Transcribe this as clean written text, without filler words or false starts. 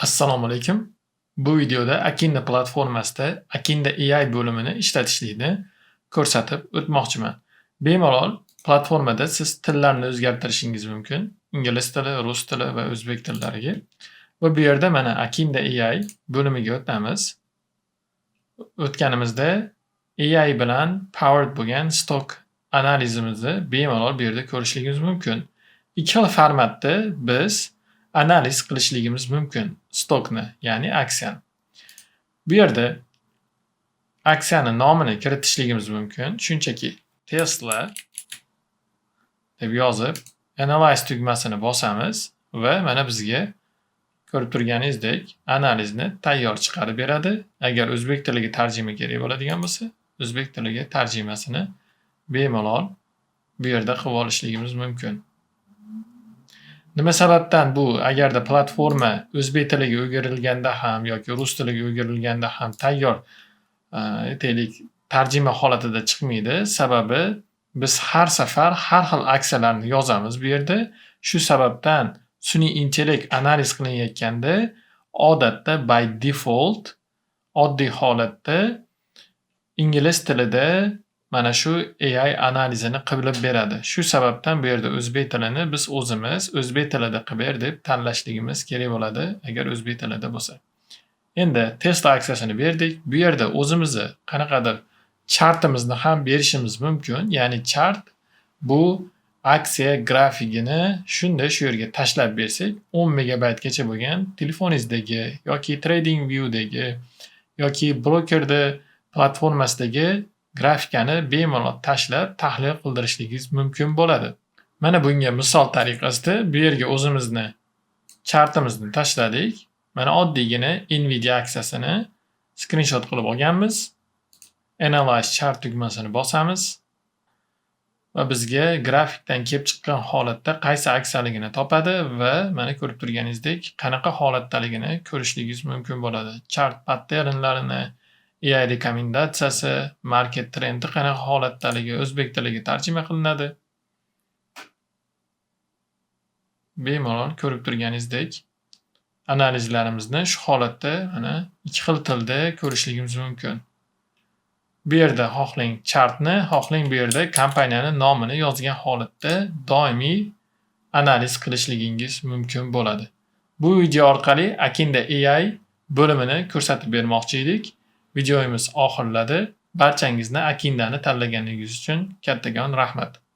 Assalomu alaykum. Bu videoda Akinda platformasida Akinda AI bo'limini ishlatishlikni ko'rsatib o'tmoqchiman. Bemalol platformada siz tillarni o'zgartirishingiz mumkin. Ingliz tili, rus tili va o'zbek tillariga. Va bu yerda mana Akinda AI bo'limiga o'tamiz. O'tganimizda AI bilan powered bo'lgan stock analizimizni bemalol bu yerda ko'rishligimiz mumkin. Ikki xil formatda biz analiz qilishligimiz mumkin stokni, ya'ni aksiyani. Bu yerda aksiyani nomini kiritishligimiz mumkin. Shunchaki Tesla deb yozib, Analyze tugmasini bosamiz va mana bizga ko'rib turganingizdek analizni tayyor chiqarib beradi. Agar o'zbek tiliga tarjima kerak bo'ladigan bo'lsa, o'zbek tiliga tarjimasini bemalol bu yerda qilib olishligimiz mumkin. Nima sababdan bu agarda platforma o'zbek tiliga o'girilganda ham yoki rus tiliga o'girilganda ham tayyor aytaylik tarjima holatida chiqmaydi? Sababi biz har safar har xil aksiyalarni yozamiz bu yerda. Shu sababdan sun'iy intellekt analiz qilinayotganda odatda by default oddiy holatda ingliz tilida mana shu AI analizini qilib beradi. Shu sababdan bu yerda o'zbek tilini biz o'zimiz o'zbek tilida qilib ber deb tanlashligimiz kerak bo'ladi, agar o'zbek tilida bo'lsa. Endi Tesla aksiyasini berdik. Bu yerda o'zimizni qanaqadir chartimizni ham berishimiz mumkin. Ya'ni chart bu aksiya grafikini shunda shu yerga tashlab bersak, 10 megabaytgacha bo'lgan telefoningizdagi yoki TradingView'dagi yoki blokerda platformasidagi grafikani bemalol tashlab tahlil qildirishligingiz mumkin bo'ladi. Mana bunga misol tariqasida bu yerga o'zimizni chartimizni tashladik. Mana oddiygina Nvidia aksiyasini screenshot qilib olganmiz. Analyze chart tugmasini bosamiz va bizga grafikdan kelib chiqqan holatda qaysi aksiyaligini topadi va mana ko'rib turganingizdek qanaqa holatdaligini ko'rishligingiz mumkin bo'ladi. Chart patternlarini, AI rekomendatsiyasi, market trendi qanaqa holatdaligi o'zbek tiliga tarjima qilinadi. Bemalol ko'rib turganingizdek analizlarimizni shu holatda mana ikki xil tilda ko'rishligimiz mumkin. Bu yerda xohlang chartni, xohlang bu yerda kompaniyani nomini yozgan holatda doimiy analiz qilishligingiz mumkin bo'ladi. Bu video orqali Akinda AI bo'limini ko'rsatib bermoqchi edik. Videomiz oxirladi. Barchangizni Akindani tanlaganingiz uchun kattakon rahmat.